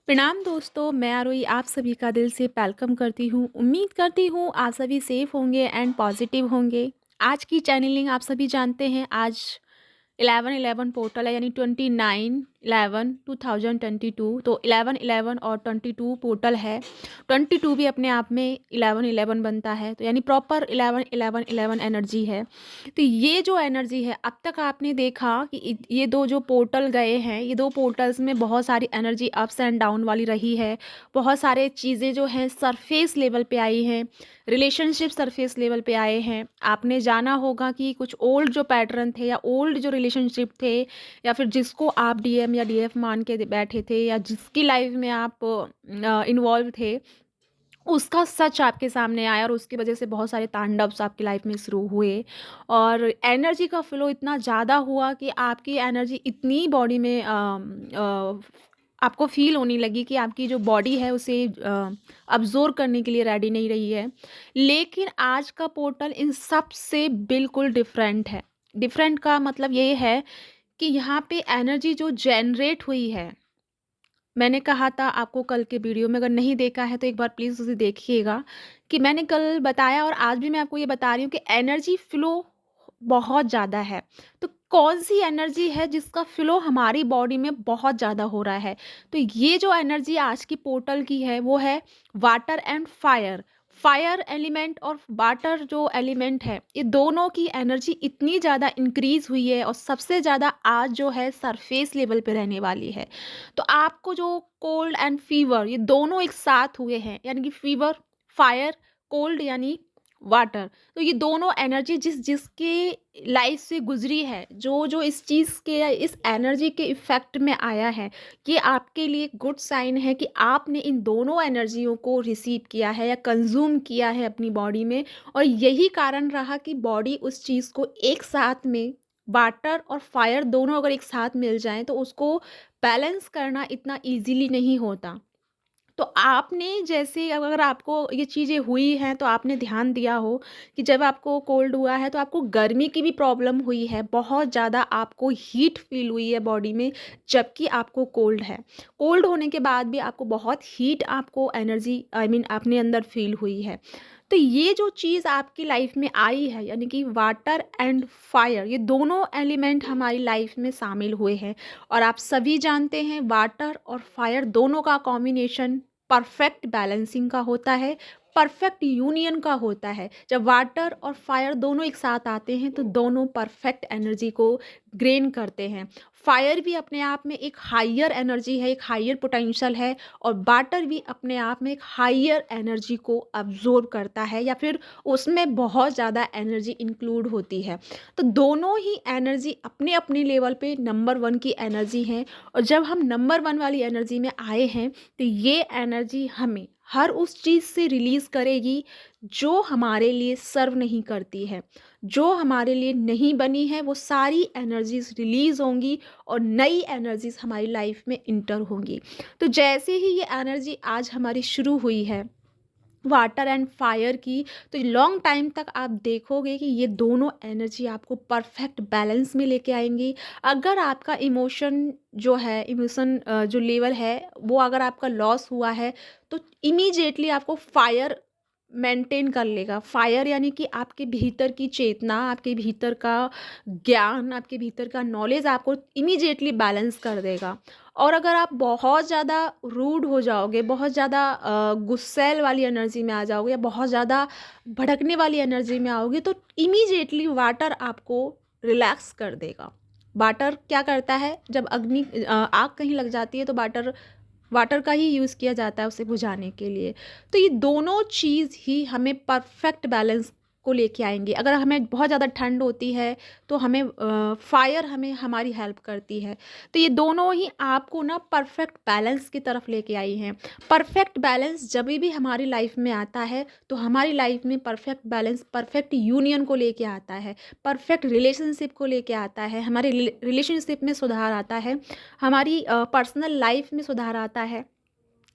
प्रणाम दोस्तों, मैं आरोही आप सभी का दिल से वेलकम करती हूँ। उम्मीद करती हूँ आप सभी सेफ होंगे एंड पॉजिटिव होंगे। आज की चैनलिंग आप सभी जानते हैं, आज 11/11 पोर्टल है, यानी 29/11/2022। तो 11/11 और 22 पोर्टल है। 22 भी अपने आप में 11/11 बनता है, तो यानी प्रॉपर 11/11/11 एनर्जी है। तो ये जो एनर्जी है, अब तक आपने देखा कि ये दो जो पोर्टल गए हैं, ये दो पोर्टल्स में बहुत सारी एनर्जी अप्स एंड डाउन वाली रही है। बहुत सारे चीज़ें जो हैं सरफेस लेवल पे आई हैं, रिलेशनशिप सरफेस लेवल पे आए हैं। आपने जाना होगा कि कुछ ओल्ड जो पैटर्न थे या ओल्ड जो रिलेशनशिप थे, या फिर जिसको आप डीएम या डीएफ मान के बैठे थे, या जिसकी लाइफ में आप इन्वॉल्व थे, उसका सच आपके सामने आया और उसकी वजह से बहुत सारे तांडव्स आपकी लाइफ में शुरू हुए। और एनर्जी का फ्लो इतना ज़्यादा हुआ कि आपकी एनर्जी इतनी बॉडी में आपको फील होने लगी कि आपकी जो बॉडी है उसे अब्जॉर्ब करने के लिए रेडी नहीं रही है। लेकिन आज का पोर्टल इन सब से बिल्कुल डिफरेंट है। डिफरेंट का मतलब ये है कि यहाँ पे एनर्जी जो जनरेट हुई है, मैंने कहा था आपको कल के वीडियो में, अगर नहीं देखा है तो एक बार प्लीज़ उसे देखिएगा, कि मैंने कल बताया और आज भी मैं आपको ये बता रही हूँ कि एनर्जी फ्लो बहुत ज़्यादा है। तो कौन सी एनर्जी है जिसका फ्लो हमारी बॉडी में बहुत ज़्यादा हो रहा है? तो ये जो एनर्जी आज की पोर्टल की है वो है water and fire. Fire element और वाटर जो एलिमेंट है, ये दोनों की एनर्जी इतनी ज़्यादा इंक्रीज हुई है और सबसे ज़्यादा आज जो है सरफेस लेवल पे रहने वाली है। तो आपको जो कोल्ड एंड फीवर, ये दोनों एक साथ हुए हैं, यानी कि फीवर, फायर, कोल्ड यानी वाटर। तो ये दोनों एनर्जी जिस जिसके लाइफ से गुजरी है, जो जो इस चीज़ के या इस एनर्जी के इफ़ेक्ट में आया है, ये आपके लिए गुड साइन है कि आपने इन दोनों एनर्जियों को रिसीव किया है या कंज्यूम किया है अपनी बॉडी में। और यही कारण रहा कि बॉडी उस चीज़ को एक साथ में, वाटर और फायर दोनों अगर एक साथ मिल जाएँ तो उसको बैलेंस करना इतना ईज़िली नहीं होता। तो आपने जैसे, अगर आपको ये चीज़ें हुई हैं तो आपने ध्यान दिया हो कि जब आपको कोल्ड हुआ है तो आपको गर्मी की भी प्रॉब्लम हुई है, बहुत ज़्यादा आपको हीट फील हुई है बॉडी में, जबकि आपको कोल्ड है। कोल्ड होने के बाद भी आपको बहुत हीट, आपको एनर्जी आई मीन अपने अंदर फील हुई है। तो ये जो चीज़ आपकी लाइफ में आई है, यानी कि वाटर एंड फायर, ये दोनों एलिमेंट हमारी लाइफ में शामिल हुए हैं। और आप सभी जानते हैं वाटर और फायर दोनों का कॉम्बिनेशन परफेक्ट बैलेंसिंग का होता है, परफेक्ट यूनियन का होता है। जब वाटर और फायर दोनों एक साथ आते हैं तो दोनों परफेक्ट एनर्जी को ग्रेन करते हैं। फायर भी अपने आप में एक हाइयर एनर्जी है, एक हाइयर पोटेंशियल है, और वाटर भी अपने आप में एक हाइयर एनर्जी को अब्जॉर्ब करता है, या फिर उसमें बहुत ज़्यादा एनर्जी इंक्लूड होती है। तो दोनों ही एनर्जी अपने अपने लेवल पे नंबर वन की एनर्जी हैं। और जब हम नंबर वन वाली एनर्जी में आए हैं तो ये एनर्जी हमें हर उस चीज़ से रिलीज़ करेगी जो हमारे लिए सर्व नहीं करती है, जो हमारे लिए नहीं बनी है, वो सारी एनर्जीज रिलीज़ होंगी और नई एनर्जीज हमारी लाइफ में इंटर होंगी। तो जैसे ही ये एनर्जी आज हमारी शुरू हुई है वाटर एंड फायर की, तो लॉन्ग टाइम तक आप देखोगे कि ये दोनों एनर्जी आपको परफेक्ट बैलेंस में लेके आएंगी। अगर आपका इमोशन जो है, इमोशन जो लेवल है, वो अगर आपका लॉस हुआ है तो इमीडिएटली आपको फायर मेंटेन कर लेगा। फायर यानी कि आपके भीतर की चेतना, आपके भीतर का ज्ञान, आपके भीतर का नॉलेज आपको इमीडिएटली बैलेंस कर देगा। और अगर आप बहुत ज़्यादा रूड हो जाओगे, बहुत ज़्यादा गुस्सैल वाली एनर्जी में आ जाओगे, या बहुत ज़्यादा भड़कने वाली एनर्जी में आओगे, तो इमीडिएटली वाटर आपको रिलैक्स कर देगा। वाटर क्या करता है, जब आग कहीं लग जाती है तो वाटर वाटर का ही यूज़ किया जाता है उसे बुझाने के लिए। तो ये दोनों चीज़ ही हमें परफेक्ट बैलेंस को लेके आएँगे। अगर हमें बहुत ज़्यादा ठंड होती है तो हमें फायर हमें हमारी हेल्प करती है। तो ये दोनों ही आपको ना परफेक्ट बैलेंस की तरफ लेके आई हैं। परफेक्ट बैलेंस जभी भी हमारी लाइफ में आता है तो हमारी लाइफ में परफेक्ट बैलेंस परफेक्ट यूनियन को लेके आता है, परफेक्ट रिलेशनशिप को लेके आता है, हमारे रिलेशनशिप में सुधार आता है, हमारी पर्सनल लाइफ में सुधार आता है,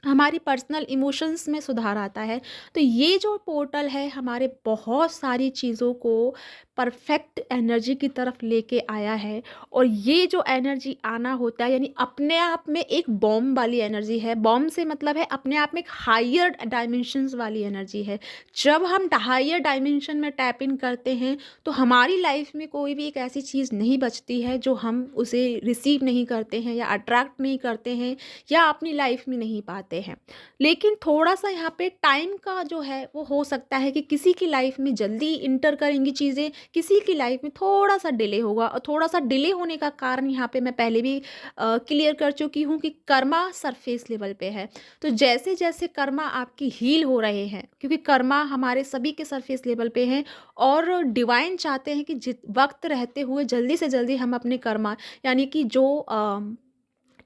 हमारी पर्सनल इमोशंस में सुधार आता है। तो ये जो पोर्टल है हमारे बहुत सारी चीज़ों को परफेक्ट एनर्जी की तरफ लेके आया है। और ये जो एनर्जी आना होता है यानी अपने आप में एक बॉम्ब वाली एनर्जी है। बॉम्ब से मतलब है अपने आप में एक हायर डायमेंशंस वाली एनर्जी है। जब हम हायर डायमेंशन में टैप इन करते हैं तो हमारी लाइफ में कोई भी एक ऐसी चीज़ नहीं बचती है जो हम उसे रिसीव नहीं करते हैं या अट्रैक्ट नहीं करते हैं या अपनी लाइफ में नहीं पाते हैं। लेकिन थोड़ा-सा यहाँ पे टाइम का जो है वो हो सकता है कि किसी की लाइफ में जल्दी इंटर करेंगी चीज़ें, किसी की लाइफ में थोड़ा-सा डिले होगा। और थोड़ा-सा डिले होने का कारण यहाँ पे मैं पहले भी क्लियर कर चुकी हूँ कि कर्मा सरफेस लेवल पे है। तो जैसे-जैसे कर्मा आपकी हील हो रहे हैं, क्योंकि कर्मा हमारे सभी के सरफेस लेवल पे हैं और डिवाइन चाहते हैं कि वक़्त रहते हुए जल्दी से जल्दी हम अपने कर्मा यानी कि जो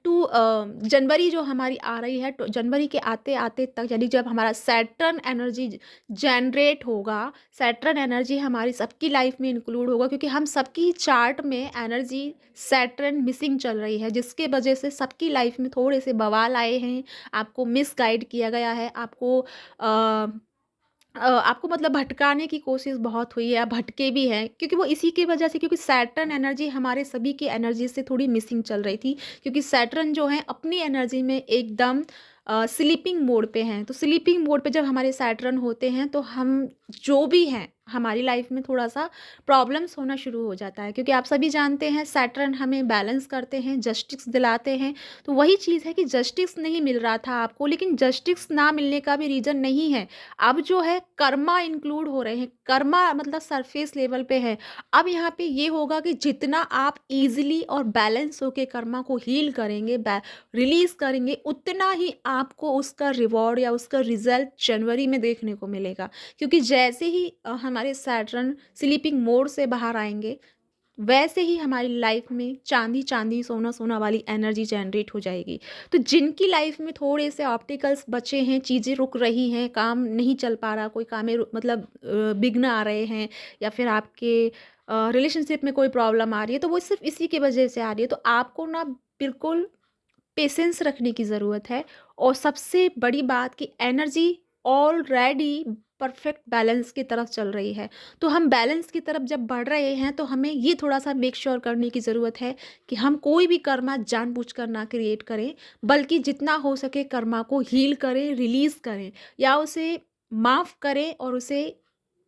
जनवरी जो हमारी आ रही है, तो जनवरी के आते-आते तक यानी जब हमारा सैटर्न एनर्जी जनरेट होगा, सैटर्न एनर्जी हमारी सबकी लाइफ में इंक्लूड होगा, क्योंकि हम सबकी चार्ट में एनर्जी सैटर्न मिसिंग चल रही है, जिसके वजह से सबकी लाइफ में थोड़े से बवाल आए हैं। आपको मिसगाइड किया गया है, आपको मतलब भटकाने की कोशिश बहुत हुई है, आप भटके भी हैं, क्योंकि वो इसी की वजह से, क्योंकि सैटर्न एनर्जी हमारे सभी की एनर्जी से थोड़ी मिसिंग चल रही थी। क्योंकि सैटर्न जो है अपनी एनर्जी में एकदम स्लीपिंग मोड पे हैं। तो स्लीपिंग मोड पे जब हमारे सैटर्न होते हैं तो हम जो भी हैं हमारी लाइफ में थोड़ा-सा प्रॉब्लम्स होना शुरू हो जाता है, क्योंकि आप सभी जानते हैं सैटर्न हमें बैलेंस करते हैं, जस्टिस दिलाते हैं। तो वही चीज़ है कि जस्टिस नहीं मिल रहा था आपको, लेकिन जस्टिस ना मिलने का भी रीज़न नहीं है। अब जो है कर्मा इंक्लूड हो रहे हैं, कर्मा मतलब सरफेस लेवल पे है। अब यहाँ पे ये होगा कि जितना आप ईज़िली और बैलेंस होके कर्मा को हील करेंगे, रिलीज़ करेंगे, उतना ही आपको उसका रिवॉर्ड या उसका रिज़ल्ट जनवरी में देखने को मिलेगा। क्योंकि जैसे ही हमारे सैटर्न स्लीपिंग मोड से बाहर आएँगे, वैसे ही हमारी लाइफ में चांदी-चांदी, सोना-सोना वाली एनर्जी जनरेट हो जाएगी। तो जिनकी लाइफ में थोड़े से ऑब्स्टिकल्स बचे हैं, चीज़ें रुक रही हैं, काम नहीं चल पा रहा, कोई काम में मतलब विघ्न आ रहे हैं या फिर आपके रिलेशनशिप में कोई प्रॉब्लम आ रही है, तो वो सिर्फ़ इसी की वजह से आ रही है। तो आपको ना बिल्कुल पेशेंस रखने की ज़रूरत है। और सबसे बड़ी बात कि एनर्जी ऑलरेडी परफेक्ट बैलेंस की तरफ चल रही है। तो हम बैलेंस की तरफ जब बढ़ रहे हैं तो हमें ये थोड़ा-सा मेक श्योर करने की ज़रूरत है कि हम कोई भी कर्मा जानबूझकर ना क्रिएट करें, बल्कि जितना हो सके कर्मा को हील करें, रिलीज़ करें या उसे माफ़ करें और उसे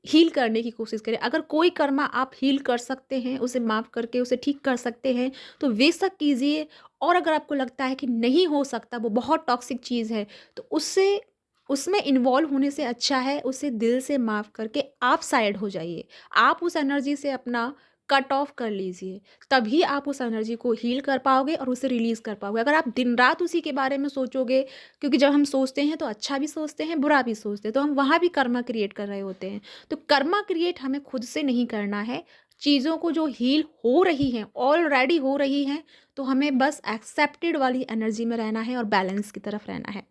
हील करने की कोशिश करें। अगर कोई कर्मा आप हील कर सकते हैं, उसे माफ़ करके उसे ठीक कर सकते हैं, तो बेशक कीजिए। और अगर आपको लगता है कि नहीं हो सकता, वो बहुत टॉक्सिक चीज़ है, तो उससे उसमें इन्वॉल्व होने से अच्छा है उसे दिल से माफ़ करके आप साइड हो जाइए। आप उस एनर्जी से अपना कट ऑफ कर लीजिए, तभी आप उस एनर्जी को हील कर पाओगे और उसे रिलीज़ कर पाओगे। अगर आप दिन-रात उसी के बारे में सोचोगे, क्योंकि जब हम सोचते हैं तो अच्छा भी सोचते हैं, बुरा भी सोचते हैं, तो हम वहाँ भी कर्मा क्रिएट कर रहे होते हैं। तो कर्मा क्रिएट हमें खुद से नहीं करना है। चीज़ों को जो हील हो रही हैं, ऑलरेडी हो रही हैं, तो हमें बस एक्सेप्टेड वाली एनर्जी में रहना है और बैलेंस की तरफ रहना है।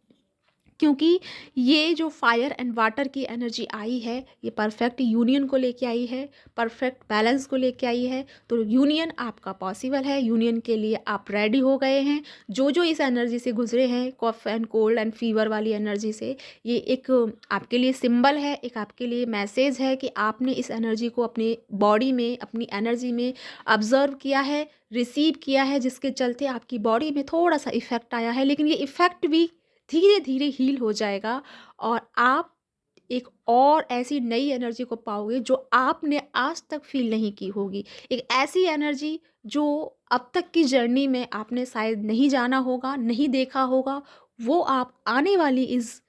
क्योंकि ये जो फायर एंड वाटर की एनर्जी आई है, ये परफेक्ट यूनियन को लेके आई है, परफेक्ट बैलेंस को लेके आई है। तो यूनियन आपका पॉसिबल है, यूनियन के लिए आप रेडी हो गए हैं। जो इस एनर्जी से गुजरे हैं, cough and cold and fever वाली एनर्जी से, ये एक आपके लिए सिंबल है, एक आपके लिए मैसेज है कि आपने इस एनर्जी को अपने बॉडी में, अपनी एनर्जी में ऑब्जर्व किया है, रिसीव किया है, जिसके चलते आपकी बॉडी में थोड़ा सा इफेक्ट आया है। लेकिन ये इफेक्ट भी धीरे धीरे हील हो जाएगा और आप एक और ऐसी नई एनर्जी को पाओगे जो आपने आज तक फील नहीं की होगी। एक ऐसी एनर्जी जो अब तक की जर्नी में आपने शायद नहीं जाना होगा, नहीं देखा होगा, वो आप आने वाली इस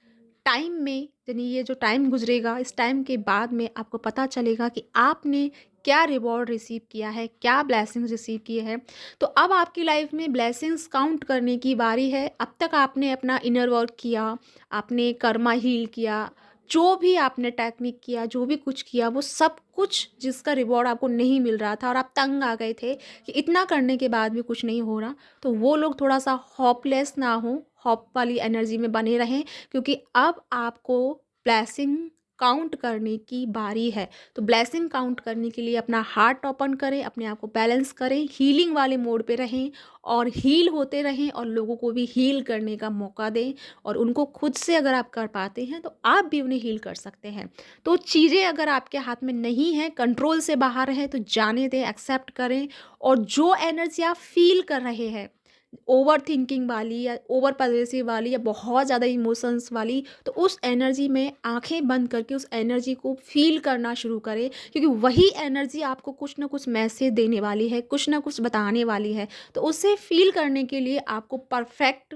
टाइम में, यानी ये जो टाइम गुजरेगा, इस टाइम के बाद में आपको पता चलेगा कि आपने क्या रिवॉर्ड रिसीव किया है, क्या ब्लेसिंग्स रिसीव किए हैं। तो अब आपकी लाइफ में ब्लेसिंग्स काउंट करने की बारी है। अब तक आपने अपना इनर वर्क किया, आपने कर्मा हील किया, जो भी आपने टेक्निक किया, जो भी कुछ किया, वो सब कुछ जिसका रिवॉर्ड आपको नहीं मिल रहा था और आप तंग आ गए थे कि इतना करने के बाद भी कुछ नहीं हो रहा, तो वो लोग थोड़ा सा होपलेस ना हो, होप वाली एनर्जी में बने रहें, क्योंकि अब आपको ब्लेसिंग काउंट करने की बारी है। तो ब्लेसिंग काउंट करने के लिए अपना हार्ट ओपन करें, अपने आप को बैलेंस करें, हीलिंग वाले मोड पे रहें और हील होते रहें और लोगों को भी हील करने का मौका दें। और उनको खुद से अगर आप कर पाते हैं तो आप भी उन्हें हील कर सकते हैं। तो चीज़ें अगर आपके हाथ में नहीं हैं, कंट्रोल से बाहर है, तो जाने दें, एक्सेप्ट करें। और जो एनर्जी आप फील कर रहे हैं, ओवर थिंकिंग वाली या ओवर पॉसेसिव वाली या बहुत ज़्यादा इमोशंस वाली, तो उस एनर्जी में आंखें बंद करके उस एनर्जी को फील करना शुरू करें, क्योंकि वही एनर्जी आपको कुछ ना कुछ मैसेज देने वाली है, कुछ ना कुछ बताने वाली है। तो उसे फील करने के लिए आपको परफेक्ट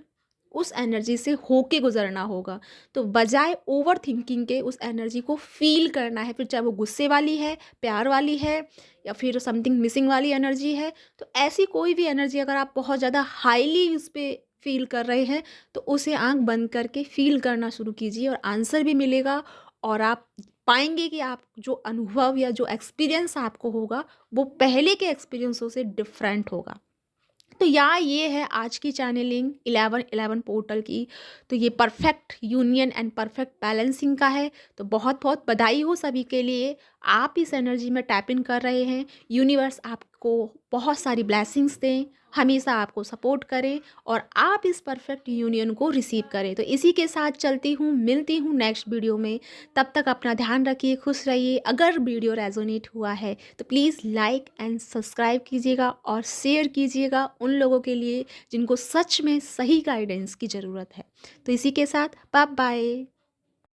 उस एनर्जी से होके गुजरना होगा। तो बजाय ओवर थिंकिंग के उस एनर्जी को फील करना है, फिर चाहे वो गुस्से वाली है, प्यार वाली है या फिर समथिंग मिसिंग वाली एनर्जी है। तो ऐसी कोई भी एनर्जी अगर आप बहुत ज़्यादा हाईली उस पे फील कर रहे हैं, तो उसे आँख बंद करके फील करना शुरू कीजिए और आंसर भी मिलेगा। और आप पाएँगे कि आप जो अनुभव या जो एक्सपीरियंस आपको होगा, वो पहले के एक्सपीरियंसों से डिफरेंट होगा। तो यहाँ ये है आज की चैनलिंग 11-11 पोर्टल की। तो ये perfect union and perfect balancing का है। तो बहुत बहुत बधाई हो सभी के लिए। आप इस एनर्जी में टैप इन कर रहे हैं। यूनिवर्स आपको बहुत सारी ब्लेसिंग्स दें, हमेशा आपको सपोर्ट करें और आप इस परफेक्ट यूनियन को रिसीव करें। तो इसी के साथ चलती हूँ, मिलती हूँ नेक्स्ट वीडियो में। तब तक अपना ध्यान रखिए, खुश रहिए। अगर वीडियो रेजोनेट हुआ है तो प्लीज़ लाइक एंड सब्सक्राइब कीजिएगा और शेयर कीजिएगा उन लोगों के लिए जिनको सच में सही गाइडेंस की ज़रूरत है। तो इसी के साथ बाय बाय।